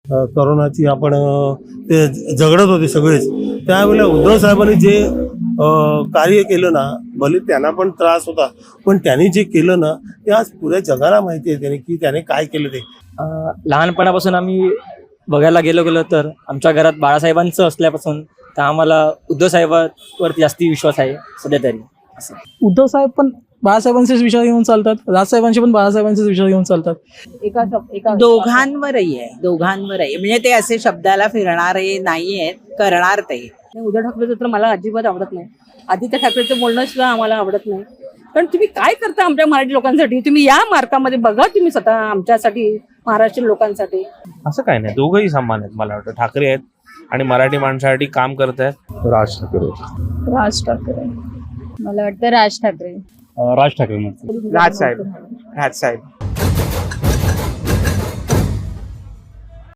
करोनाची आपण ते झगडत होते सगळेच, त्यावेळेला उद्धव साहेबांनी जे कार्य केलं ना, भले त्यांना पण त्रास होता, पण त्यांनी जे केलं ना ते आज पुऱ्या जगाला माहिती आहे त्याने की त्याने काय केलं ते. लहानपणापासून आम्ही बघायला गेलो तर आमच्या घरात बाळासाहेबांचं असल्यापासून तर आम्हाला उद्धव साहेबांवरती जास्ती विश्वास आहे सध्या तरी. असं उद्धव साहेब पण बाळासाहेबांचेच विचार घेऊन चालतात, राजसाहेबांचे पण बाळासाहेबांचेच विचार घेऊन चालतात. दोघांवरही आहे म्हणजे ते असे शब्दाला फिरणारे नाही आहेत, करणार ते. उद्धव ठाकरेचं तर मला अजिबात आवडत नाही. आदित्य ठाकरेचं बोलणं सुद्धा आम्हाला आवडत नाही. कारण तुम्ही काय करता आमच्या मराठी लोकांसाठी? तुम्ही या मार्गामध्ये बघा तुम्ही स्वतः आमच्यासाठी, महाराष्ट्रीयन लोकांसाठी. असं काय नाही, दोघंही समान आहेत. मला वाटतं ठाकरे आहेत आणि मराठी माणसासाठी काम करत आहेत. राज ठाकरे. राज ठाकरे. मला वाटतं राज ठाकरे. राज ठाकरे. राजसाहेब.